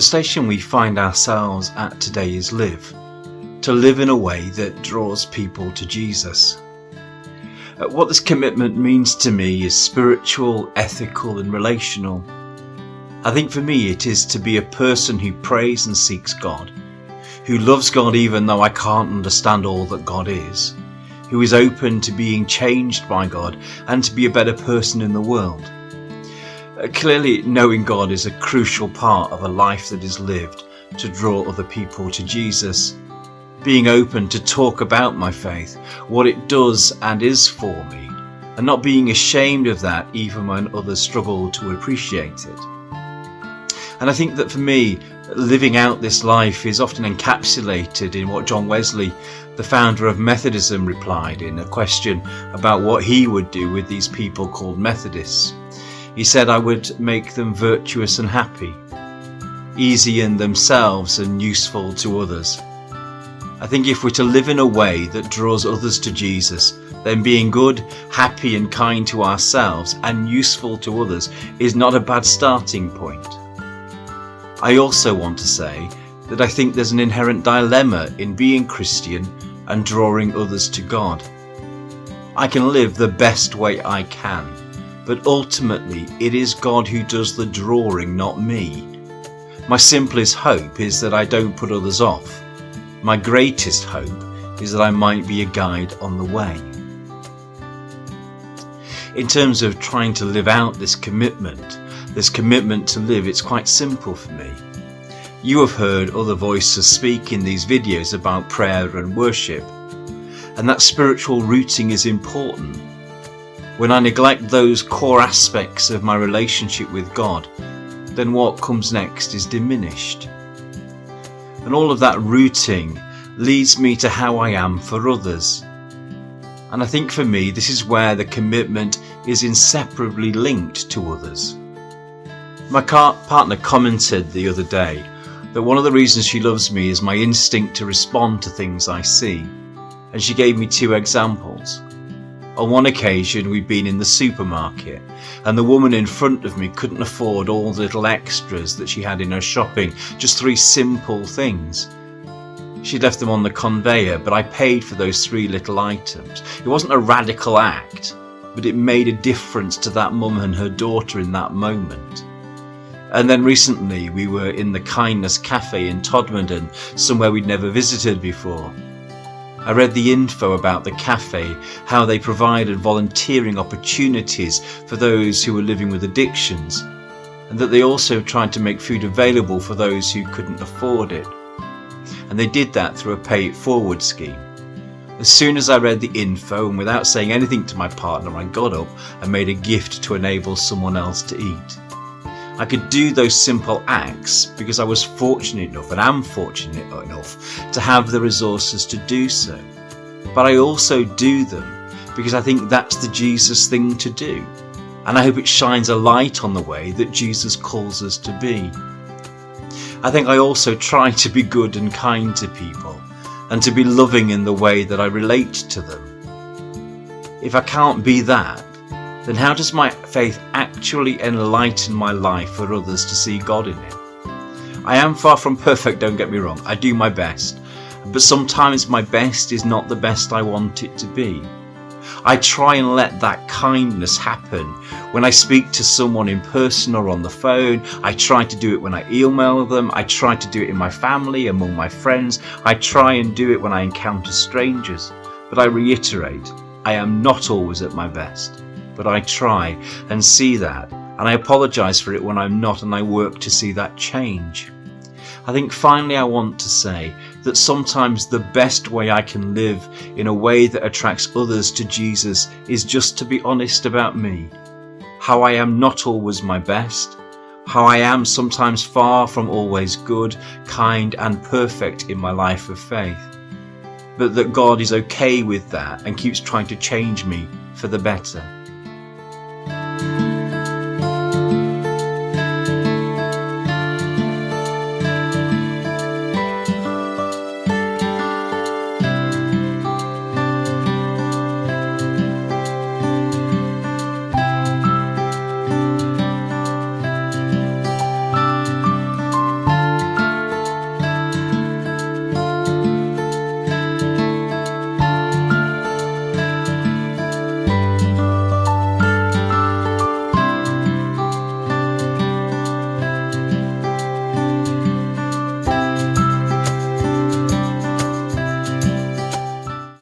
The station we find ourselves at today is live, to live in a way that draws people to Jesus. What this commitment means to me is spiritual, ethical and relational. I think for me it is to be a person who prays and seeks God, who loves God even though I can't understand all that God is, who is open to being changed by God and to be a better person in the world. Clearly, knowing God is a crucial part of a life that is lived to draw other people to Jesus. Being open to talk about my faith, what it does and is for me, and not being ashamed of that even when others struggle to appreciate it. And I think that for me, living out this life is often encapsulated in what John Wesley, the founder of Methodism, replied in a question about what he would do with these people called Methodists. He said, "I would make them virtuous and happy, easy in themselves and useful to others." I think if we're to live in a way that draws others to Jesus, then being good, happy and kind to ourselves and useful to others is not a bad starting point. I also want to say that I think there's an inherent dilemma in being Christian and drawing others to God. I can live the best way I can, but ultimately it is God who does the drawing, not me. My simplest hope is that I don't put others off. My greatest hope is that I might be a guide on the way. In terms of trying to live out this commitment to live, it's quite simple for me. You have heard other voices speak in these videos about prayer and worship, and that spiritual rooting is important. When I neglect those core aspects of my relationship with God, then what comes next is diminished. And all of that rooting leads me to how I am for others. And I think for me, this is where the commitment is inseparably linked to others. My partner commented the other day that one of the reasons she loves me is my instinct to respond to things I see. And she gave me 2 examples. On one occasion, we'd been in the supermarket and the woman in front of me couldn't afford all the little extras that she had in her shopping, just 3 simple things. She'd left them on the conveyor, but I paid for those 3 little items. It wasn't a radical act, but it made a difference to that mum and her daughter in that moment. And then recently we were in the Kindness Cafe in Todmorden, somewhere we'd never visited before. I read the info about the cafe, how they provided volunteering opportunities for those who were living with addictions, and that they also tried to make food available for those who couldn't afford it. And they did that through a pay it forward scheme. As soon as I read the info and without saying anything to my partner, I got up and made a gift to enable someone else to eat. I could do those simple acts because I was fortunate enough, and am fortunate enough, to have the resources to do so. But I also do them because I think that's the Jesus thing to do. And I hope it shines a light on the way that Jesus calls us to be. I think I also try to be good and kind to people, and to be loving in the way that I relate to them. If I can't be that, then how does my faith actually enlighten my life for others to see God in it? I am far from perfect, don't get me wrong. I do my best, but sometimes my best is not the best I want it to be. I try and let that kindness happen when I speak to someone in person or on the phone. I try to do it when I email them. I try to do it in my family, among my friends. I try and do it when I encounter strangers. But I reiterate, I am not always at my best. But I try and see that, and I apologise for it when I'm not, and I work to see that change. I think finally I want to say that sometimes the best way I can live in a way that attracts others to Jesus is just to be honest about me. How I am not always my best, how I am sometimes far from always good, kind and perfect in my life of faith. But that God is okay with that and keeps trying to change me for the better.